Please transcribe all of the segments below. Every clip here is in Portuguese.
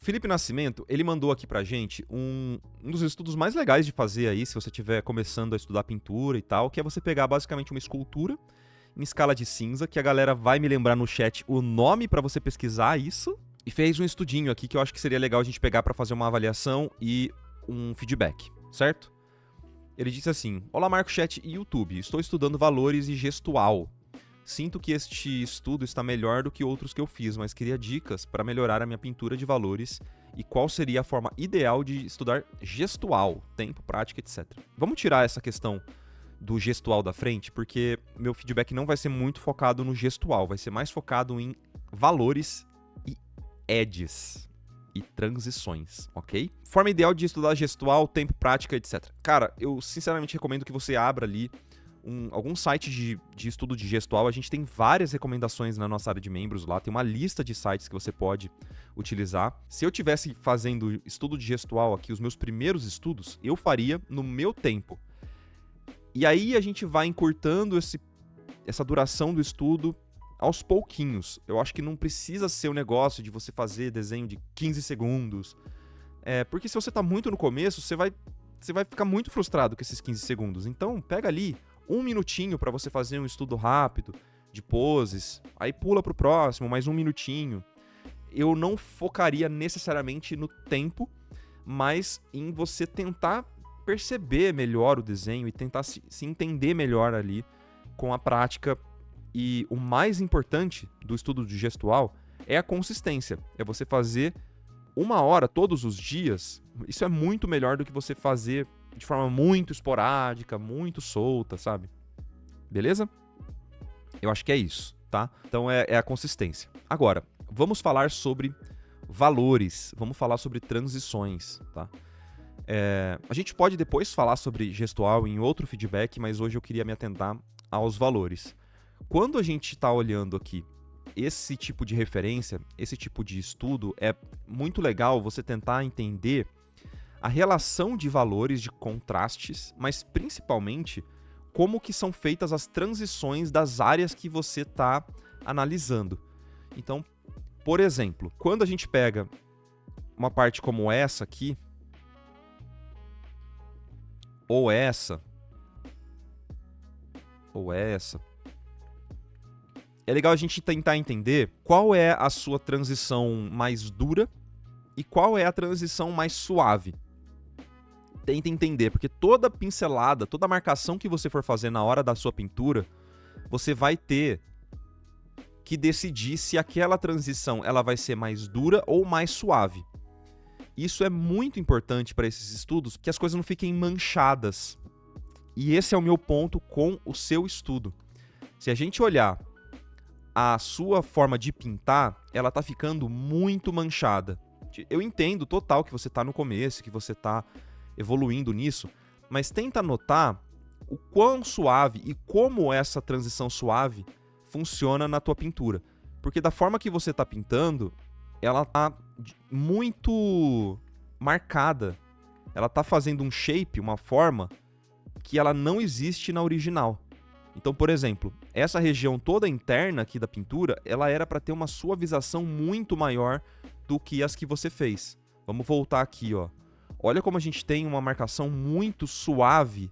Felipe Nascimento, ele mandou aqui pra gente um dos estudos mais legais de fazer aí, se você estiver começando a estudar pintura e tal, que é você pegar basicamente uma escultura em escala de cinza, que a galera vai me lembrar no chat o nome pra você pesquisar isso, e fez um estudinho aqui que eu acho que seria legal a gente pegar pra fazer uma avaliação e um feedback, certo? Ele disse assim: Olá Marco, chat e YouTube, estou estudando valores e gestual. Sinto que este estudo está melhor do que outros que eu fiz, mas queria dicas para melhorar a minha pintura de valores e qual seria a forma ideal de estudar gestual, tempo, prática, etc. Vamos tirar essa questão do gestual da frente, porque meu feedback não vai ser muito focado no gestual, vai ser mais focado em valores e edges e transições, ok? Forma ideal de estudar gestual, tempo, prática, etc. Cara, eu sinceramente recomendo que você abra ali algum site de estudo de gestual. A gente tem várias recomendações na nossa área de membros lá, tem uma lista de sites que você pode utilizar. Se eu tivesse fazendo estudo de gestual aqui, os meus primeiros estudos, eu faria no meu tempo. E aí a gente vai encurtando essa duração do estudo aos pouquinhos. Eu acho que não precisa ser um negócio de você fazer desenho de 15 segundos. Porque se você está muito no começo, você vai ficar muito frustrado com esses 15 segundos. Então, pega ali 1 minutinho para você fazer um estudo rápido de poses, aí pula para o próximo, mais 1 minutinho. Eu não focaria necessariamente no tempo, mas em você tentar perceber melhor o desenho e tentar se entender melhor ali com a prática. E o mais importante do estudo de gestual é a consistência. É você fazer 1 hora todos os dias. Isso é muito melhor do que você fazer de forma muito esporádica, muito solta, sabe? Beleza? Eu acho que é isso, tá? Então é a consistência. Agora, vamos falar sobre valores, vamos falar sobre transições, tá? A gente pode depois falar sobre gestual em outro feedback, mas hoje eu queria me atentar aos valores. Quando a gente está olhando aqui esse tipo de referência, esse tipo de estudo, é muito legal você tentar entender a relação de valores, de contrastes, mas principalmente como que são feitas as transições das áreas que você está analisando. Então, por exemplo, quando a gente pega uma parte como essa aqui, ou essa, é legal a gente tentar entender qual é a sua transição mais dura e qual é a transição mais suave. Tenta entender, porque toda pincelada, toda marcação que você for fazer na hora da sua pintura, você vai ter que decidir se aquela transição ela vai ser mais dura ou mais suave. Isso é muito importante para esses estudos, que as coisas não fiquem manchadas. E esse é o meu ponto com o seu estudo. Se a gente olhar a sua forma de pintar, ela tá ficando muito manchada. Eu entendo total que você tá no começo, que você tá evoluindo nisso, mas tenta notar o quão suave e como essa transição suave funciona na tua pintura. Porque da forma que você tá pintando, ela tá muito marcada. Ela tá fazendo um shape, uma forma, que ela não existe na original. Então, por exemplo, essa região toda interna aqui da pintura, ela era para ter uma suavização muito maior do que as que você fez. Vamos voltar aqui, ó. Olha como a gente tem uma marcação muito suave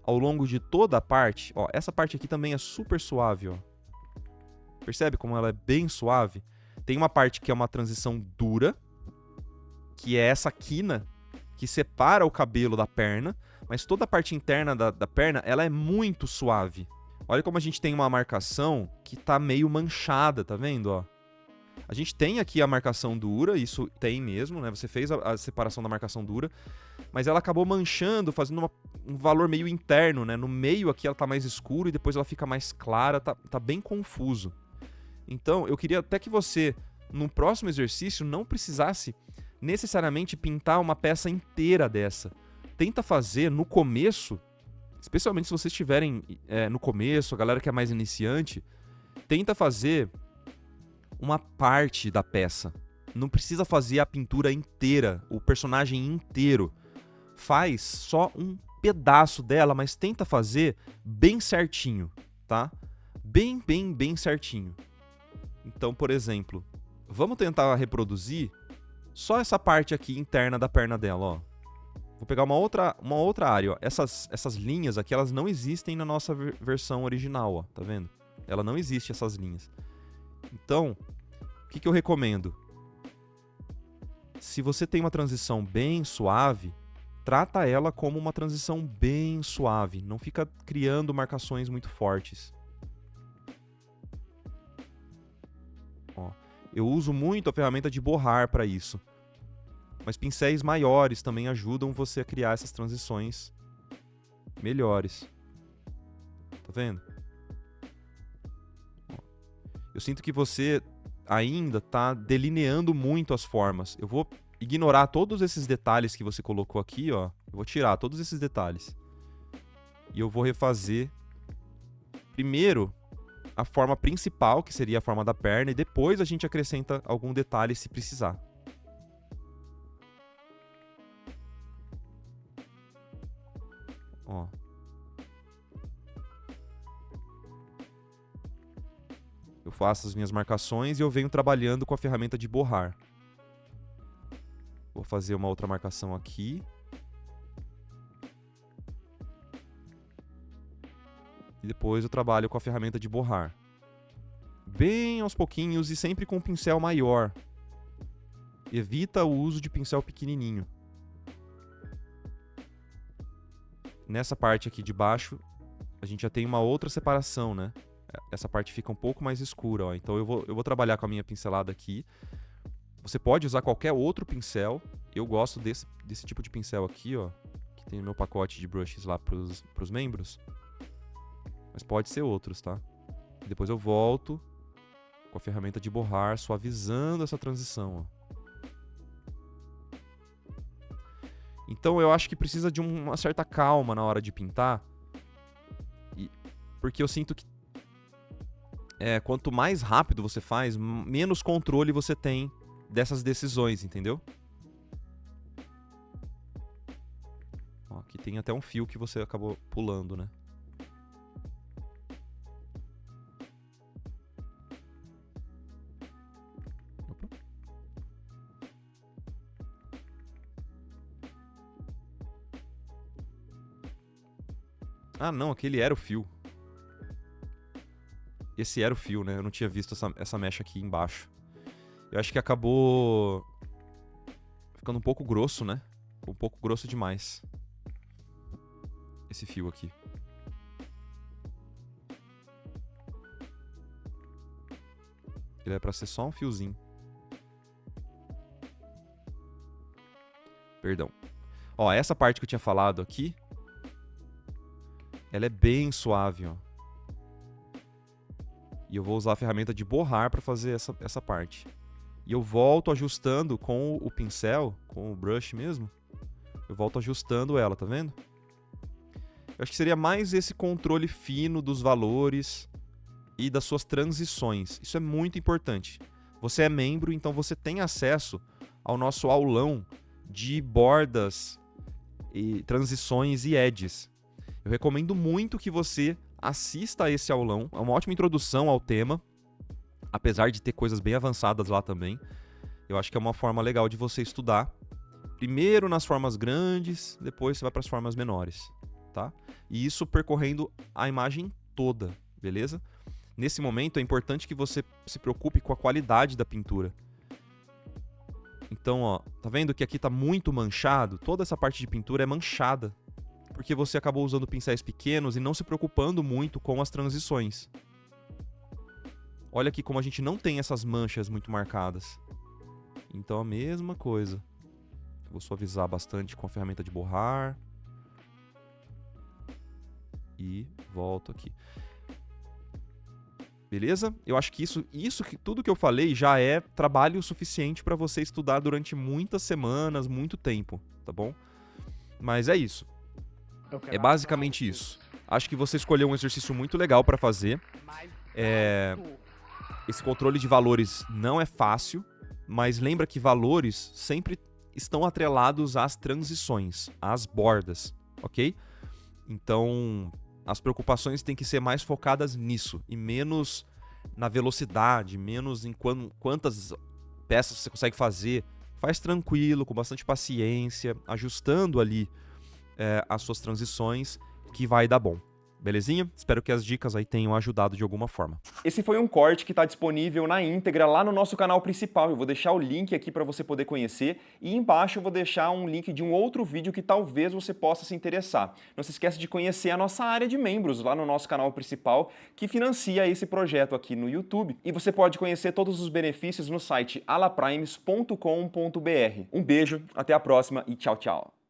ao longo de toda a parte. Ó, essa parte aqui também é super suave, ó. Percebe como ela é bem suave? Tem uma parte que é uma transição dura, que é essa quina que separa o cabelo da perna, mas toda a parte interna da perna, ela é muito suave. Olha como a gente tem uma marcação que tá meio manchada, tá vendo, ó? A gente tem aqui a marcação dura, isso tem mesmo, né? Você fez a separação da marcação dura, mas ela acabou manchando, fazendo um valor meio interno, né? No meio aqui ela tá mais escuro e depois ela fica mais clara, tá bem confuso. Então, eu queria até que você, no próximo exercício, não precisasse necessariamente pintar uma peça inteira dessa. Tenta fazer no começo, especialmente se vocês estiverem no começo, a galera que é mais iniciante, tenta fazer uma parte da peça. Não precisa fazer a pintura inteira, o personagem inteiro. Faz só um pedaço dela, mas tenta fazer bem certinho, tá? Bem certinho. Então, por exemplo, vamos tentar reproduzir Só essa parte aqui interna da perna dela, ó. Vou pegar uma outra área, ó. Essas linhas aqui, elas não existem na nossa versão original, ó. Tá vendo? Ela não existe, essas linhas. Então, o que eu recomendo? Se você tem uma transição bem suave, trata ela como uma transição bem suave. Não fica criando marcações muito fortes. Ó, eu uso muito a ferramenta de borrar para isso. Mas pincéis maiores também ajudam você a criar essas transições melhores. Tá vendo? Ó, eu sinto que você ainda está delineando muito as formas. Eu vou ignorar todos esses detalhes que você colocou aqui, ó. Eu vou tirar todos esses detalhes. E eu vou refazer primeiro a forma principal, que seria a forma da perna, e depois a gente acrescenta algum detalhe se precisar. Ó. Eu faço as minhas marcações e eu venho trabalhando com a ferramenta de borrar. Vou fazer uma outra marcação aqui. E depois eu trabalho com a ferramenta de borrar. Bem aos pouquinhos e sempre com um pincel maior. Evita o uso de pincel pequenininho. Nessa parte aqui de baixo, a gente já tem uma outra separação, né? Essa parte fica um pouco mais escura, ó. Então eu vou trabalhar com a minha pincelada aqui. Você pode usar qualquer outro pincel. Eu gosto desse tipo de pincel aqui, ó. Que tem no meu pacote de brushes lá pros membros. Mas pode ser outros, tá? Depois eu volto com a ferramenta de borrar, suavizando essa transição, ó. Então eu acho que precisa de uma certa calma na hora de pintar. Porque eu sinto que quanto mais rápido você faz, menos controle você tem dessas decisões, entendeu? Ó, aqui tem até um fio que você acabou pulando, né? Opa. Ah, não, aquele era o fio. Esse era o fio, né? Eu não tinha visto essa mecha aqui embaixo. Eu acho que acabou ficando um pouco grosso, né? Ficou um pouco grosso demais. Esse fio aqui. Ele é pra ser só um fiozinho. Perdão. Ó, essa parte que eu tinha falado aqui, ela é bem suave, ó. E eu vou usar a ferramenta de borrar para fazer essa parte. E eu volto ajustando com o pincel, com o brush mesmo. Eu volto ajustando ela, tá vendo? Eu acho que seria mais esse controle fino dos valores e das suas transições. Isso é muito importante. Você é membro, então você tem acesso ao nosso aulão de bordas, e transições e edges. Eu recomendo muito que você assista a esse aulão. É uma ótima introdução ao tema, apesar de ter coisas bem avançadas lá também. Eu acho que é uma forma legal de você estudar. Primeiro nas formas grandes, depois você vai para as formas menores, tá? E isso percorrendo a imagem toda, beleza? Nesse momento é importante que você se preocupe com a qualidade da pintura. Então, ó, tá vendo que aqui tá muito manchado? Toda essa parte de pintura é manchada, porque você acabou usando pincéis pequenos e não se preocupando muito com as transições. Olha aqui como a gente não tem essas manchas muito marcadas. Então a mesma coisa. Vou suavizar bastante com a ferramenta de borrar. E volto aqui. Beleza? Eu acho que tudo que eu falei já é trabalho suficiente para você estudar durante muitas semanas, muito tempo, tá bom? Mas é isso. É basicamente isso. Acho que você escolheu um exercício muito legal para fazer. Esse controle de valores não é fácil, mas lembra que valores sempre estão atrelados às transições, às bordas, ok? Então, as preocupações têm que ser mais focadas nisso e menos na velocidade, menos em quantas peças você consegue fazer faz tranquilo, com bastante paciência, ajustando ali as suas transições, que vai dar bom. Belezinha? Espero que as dicas aí tenham ajudado de alguma forma. Esse foi um corte que está disponível na íntegra lá no nosso canal principal. Eu vou deixar o link aqui para você poder conhecer e embaixo eu vou deixar um link de um outro vídeo que talvez você possa se interessar. Não se esqueça de conhecer a nossa área de membros lá no nosso canal principal que financia esse projeto aqui no YouTube. E você pode conhecer todos os benefícios no site alaprimes.com.br. Um beijo, até a próxima e tchau, tchau.